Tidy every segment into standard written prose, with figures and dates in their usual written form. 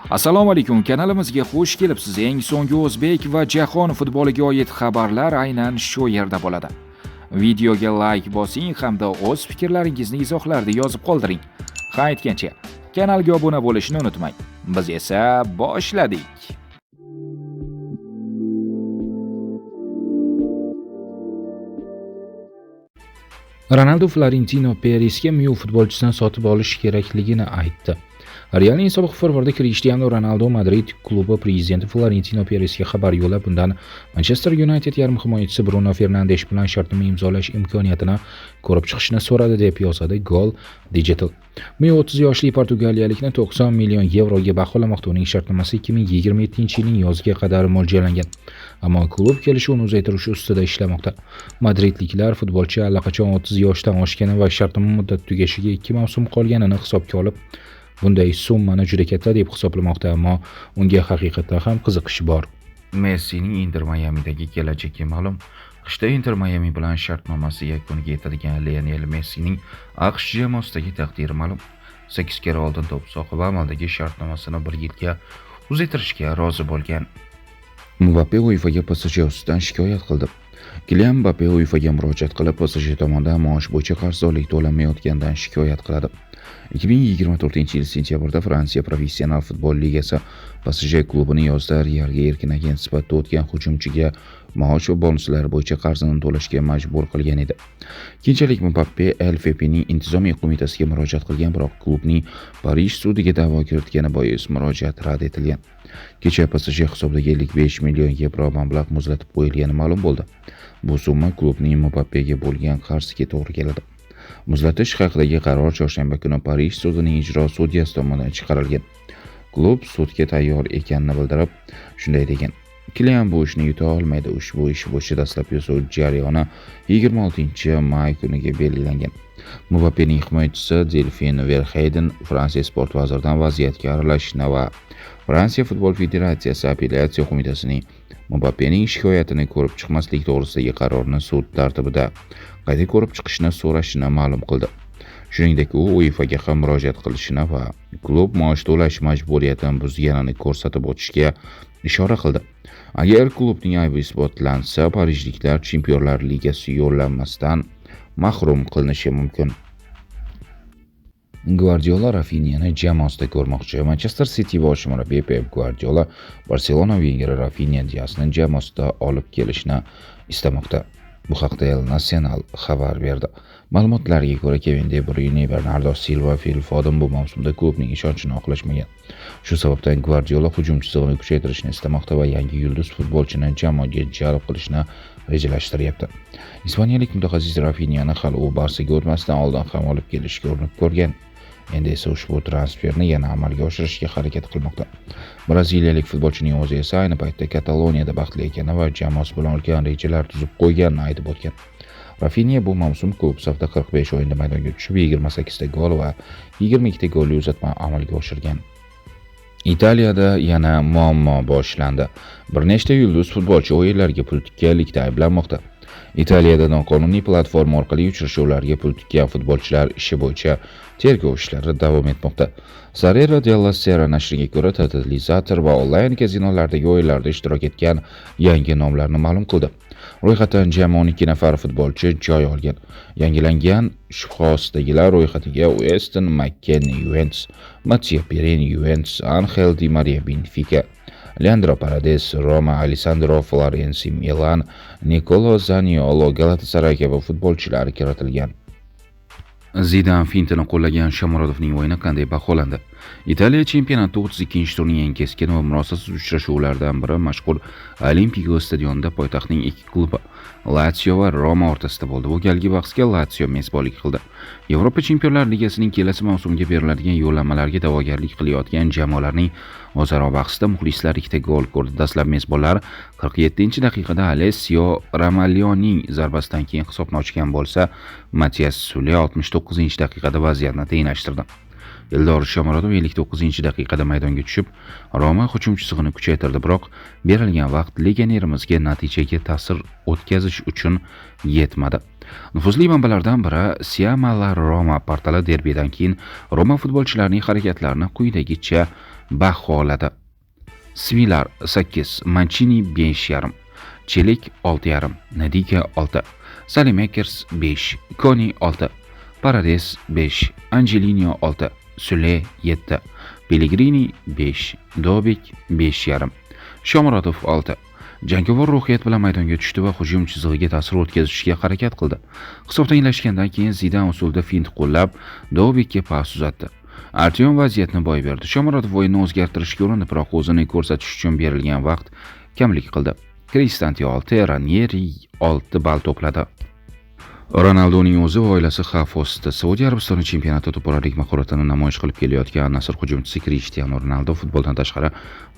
Assalomu alaykum, kanalimizga xush kelibsiz. Eng so'nggi o'zbek va jahon futboliga oid xabarlar aynan shu yerda bo'ladi. Videoga like bosing hamda o'z fikrlaringizni izohlarda yozib qoldiring. Ha, aytgancha, kanalga obuna bo'lishni unutmang. Biz esa boshladik. Ronaldo Florentino Perezga Miu futbolchisini sotib olish kerakligini aytdi. Realning sobiq forvardi Cristiano Ronaldo Madrid klubi prezidenti Florentino Perezga xabar yo'llab, bundan Manchester United yarim himoyachisi Bruno Fernandes bilan shartnoma imzolash imkoniyatini ko'rib chiqishni so'radi, deb yozadi Goal Digital. Miu 30 yoshli portugaliyalikni 90 million yevroga baholamoqda. Uning shartnomasi 2027-yilning yoziga qadar mo'ljallangan. Ammo klub kelishuvni uzaytirish ustida ishlamoqda. Madridliklar futbolchi allaqachon 30 yoshdan oshgani va shartnoma muddati tugashiga 2 mavsum qolganini hisobga olib, bunday summani juda katta deb hisoblamoqda, ammo unga haqiqatda ham qiziqish bor. Messining Inter Miami'dagi kelajagi ma'lum. Qishda Inter Miami bilan shartnomasi yakuniga yetadigan Lionel Messining AQSh jamoasidagi taqdiri ma'lum. 8 kira oldin to'p sohibi amaldagi shartnomasini 1 yilga uzaytirishga rozi bo'lgan. Mbappe UEFAga PSG ustidan shikoyat qildi. Kylian Mbappe UEFAga murojaat qilib, PSG tomonidan maosh bo'yicha qarzdorlik to'lanmayotganidan shikoyat qiladi. 2024 yil sentyabrda Fransiya Professional futbol ligasi PSG klubini yozda Realga erkin agent sifatida o'tgan hujumchiga maosh va bonuslar bo'yicha qarzini to'lashga majbur qilgan edi. Keyinchalik Mbappe LFP'ning intizomiy qo'mitasiga murojaat qilgan, biroq klubning Parij sudiga da'vo kiritgani bois murojaat rad etilgan. Kecha PSG hisobidagi 55 million yevro mablag' muzlatib qo'yilgani ma'lum bo'ldi. Bu summa klubning Mbappega bo'lgan qarziga to'g'ri keladi. Muzlatish haqidagi qaror chorshanba kuni Parij sudining ijro sudyasi tomonidan chiqarilgan. Klub sudga tayyor ekanini bildirib, shunday degan: Kylian bu ishni yuta olmaydi. Ushbu ish bo'yicha dastlabki sud jarayoni 26-may kuniga belgilangan. Mbappening himoyachisi Delfin Verheyden Fransiya sport vaziridan vaziyatga aralashishni va Fransiya futbol federatsiyasi apellyatsiya qo'mitasining Mbappening shikoyatini ko'rib chiqmaslik to'g'risidagi qarorni sud tartibida qayta ko'rib chiqishni so'rashini ma'lum qildi. Shuningdek, u UEFAga ham murojaat qilishini va klub maosh to'lash majburiyatini buzganini ko'rsatib o'tishga ishora qildi. Agar klubning aybi isbotlansa, parijliklar Chempionlar Ligasi yo'llanmasidan mahrum qilinishi mumkin. Guardiola Rafinhani jamoasida ko'rmoqchi. Manchester City bosh murabbiyi Pep Guardiola Barselona vengeri Rafinha Diasni jamoasida olib kelishni istamoqda. Bu haqda El Nacional xabar berdi. Ma'lumotlarga ko'ra, Kevin De Bruyne, Bernardo Silva, Phil Foden bu mavsumda klubning ishonchini oqlashmagan. Shu sababdan Guardiola hujum chizig'ini kuchaytirishni istamoqda va yangi yulduz futbolchini jamoaga jalb qilishni rejalashtiryapti. Ispaniyalik mutaxassis Rafinhani hali u Barsaga o'tmasidan oldin ham olib kelishga urinib ko'rgan. Endi esa ushbu transferni yana amalga oshirishga harakat qilmoqda. Braziliyalik futbolchining o'zi esa ayni paytda Kataloniyada baxtli ekani va jamoasi bilan ulkan rejalar tuzib qo'yganini aytib o'tgan. Rafinha bu mavsum klub safida 45 o'yinda maydonga tushib, 28 ta gol va 22 ta golli uzatma amalga oshirgan. Italiyada yana muammo boshlandi. Bir nechta yulduz futbolchi o'yinlarga pul tikkanlikda ayblanmoqda. Italiyada noqonuniy platforma orqali uchrashuvlarga pul tikkan futbolchilar ishi bo'yicha tergov ishlari davom etmoqda. Corriere della Sera nashriga ko'ra, totalizator va onlayn kazinolardagi o'yinlarda ishtirok etgan yangi nomlarni ma'lum qildi. Ro'yxatdan jami 12 nafar futbolchi joy olgan. Yangilangan shubha ostidagilar ro'yxatiga Weston McKennie Juventus, Matteo Perini Juventus, Angel Di Maria Benfica, Leandro Paredes Roma, Alessandro Florenzi Milan, Nicolo Zaniolo Galatasaray kabi futbolchilar kiritilgan. Zidan fintini qo'llagan Shomurodovning o'yini qanday baholandi? Italiya chempionatida 32-turning eng keskin va murosasiz uchrashuvlaridan biri mashhur Olimpico stadionida poytaxtning ikki klubi Lazio va Roma o'rtasida bo'ldi. Bu galgi bahsga Lazio mezbonlik qildi. Yevropa Chempionlar Ligasining kelasi mavsumiga beriladigan yo'llanmalarga da'vogarlik qilayotgan jamoalarning o'zaro bahsida muxlislar 2 ta gol ko'rdi. Dastlab mezbonlar 47-daqiqada Alessio Romaglioning zarbasidan keyin hisobni ochgan bo'lsa, Matias Sule 69-daqiqada vaziyatni tenglashtirdi. Eldor Shomurodov 59-daqiqada maydonga tushib, Roma hujum chizig'ini kuchaytirdi, biroq berilgan vaqt legionerimizga natijaga ta'sir o'tkazish uchun yetmadi. Nufuzli manbalardan biri Siama La Roma portali derbidan keyin Roma futbolchilarining harakatlarini quyidagicha baholadi. Svilar 8, Mancini 5,5, Chelik 6,5, Nadiga 6, Salemakers 5, Koni 6, Paredes 5, Angelino 6, Sule 7, Pellegrini 5, Dobik 5,5, Shomurodov 6. Jangovar ruhiyat bilan maydonga tushdi va hujum chizig'iga ta'sir o'tkazishga harakat qildi. Hisob tenglashgandan keyin Zidan usulda fint qo'llab, Dobikka pas uzatdi. Artyom vaziyatni boy berdi. Shomurodov o'yinni o'zgartirishga urindi, biroq o'zini ko'rsatish uchun berilgan vaqt kamlik qildi. Kristanti 6, Ranieri 6 ball to'pladi. Ronaldoning o'zi va oilasi xavf ostida. Saudiya Arabistoni chempionati to'polalik mahoratini namoyish qilib kelayotgan Al-Nassr hujumchisi Cristiano Ronaldo futboldan tashqari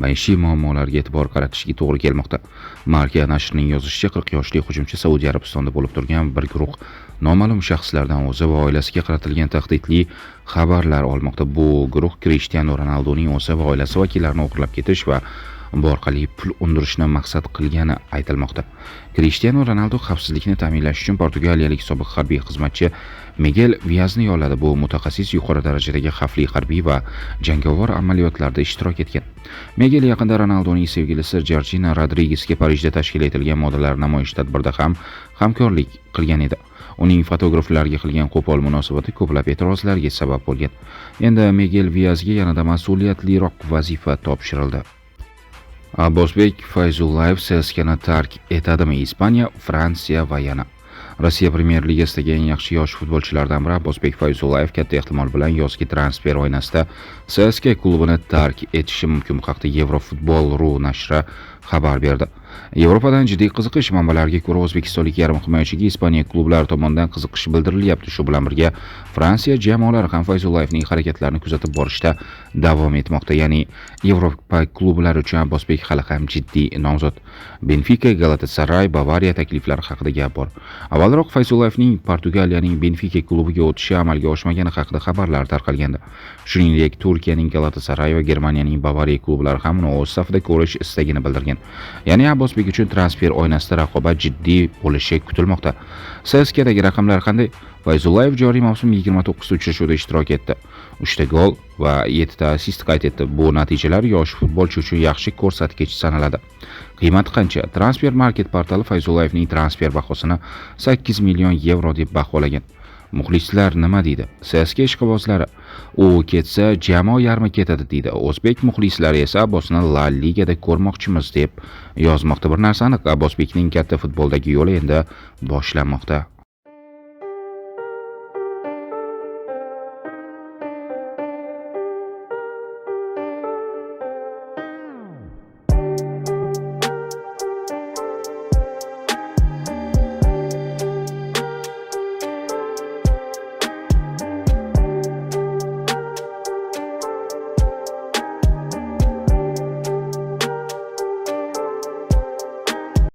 maishiy muammolarga e'tibor qaratishga to'g'ri kelmoqda. Marca nashrining yozishicha, 40 yoshli hujumchi Saudiya Arabistonida bo'lib turgan bir guruh noma'lum shaxslardan o'zi va oilasiga qaratilgan tahdidli xabarlar olmoqda. Bu guruh Cristiano Ronaldoning o'zi va oilasi vakillarini o'g'irlab ketish va bu orqali pul undirishni maqsad qilgani aytilmoqda. Cristiano Ronaldo xavfsizlikni ta'minlash uchun portugaliyalik sobiq harbiy xizmatchi Miguel Viazni yolladi. Bu mutaxassis yuqori darajadagi xavfli harbiy va jangovar amaliyotlarda ishtirok etgan. Miguel yaqinda Ronaldoning sevgilisi Georgina Rodrigesga Parijda tashkil etilgan modalar namoyish tadbirida hamkorlik qilgan edi. Uning fotograflarga qilgan qo'pol munosabati ko'plab e'tirozlarga sabab bo'lgan. Endi Miguel Viazga yanada mas'uliyatliroq vazifa topshirildi. Abbosbek Fayzullayev CSK'ni tark etadimi? Ispaniya, Fransiya va yana Rossiya Premyer Ligasidagi eng yaxshi yosh futbolchilardan biri Abbosbek Fayzullayev katta ehtimol bilan yozgi transfer oynasida CSK klubini tark etishi mumkin. Bu haqda Eurofutbol.ru nashri xabar berdi. Yevropadan jiddiy qiziqish. Manbalarga ko'ra, o'zbekistonlik yarim himoyachiga Ispaniya klublari tomonidan qiziqish bildirilyapti. Shu bilan birga Fransiya jamoalari ham Fayzullayevning harakatlarini kuzatib borishda davom etmoqda. Ya'ni Yevropa klublari uchun Abbosbek hali ham jiddiy nomzod. Benfica, Galatasaray, Bavariya takliflari haqida gap bor. Avvalroq Fayzullayevning Portugaliyaning Benfica klubiga o'tishi amalga oshmagani haqida xabarlar tarqalgandi. Shuningdek, Turkiyaning Galatasaray va Germaniyaning Bavariya klublari ham uni o'z safida ko'rish istagini bildirgan. Ya'ni Abbosbek uchun transfer oynasida raqobat jiddiy bo'lishi kutilmoqda. CSK'dagi raqamlar qanday? Fayzullayev joriy mavsum 29 ta uchrashuvda ishtirok etdi. 3 ta gol va 7 ta assist qayd etdi. Bu natijalar yosh futbolchi uchun yaxshi ko'rsatkich sanaladi. Qiymati qancha? Transfer Market portali Fayzullayevning transfer bahosini 8 million yevro deb baholagan. Muxlislar nima deydi? CSK ishqibozlari: u ketsa jamoa yarmi ketadi deydi. O'zbek muxlislari esa Abbosni La Ligada ko'rmoqchimiz deb yozmoqda. Bir narsa aniq, Abbosbekning katta futboldagi yo'li endi boshlanmoqda.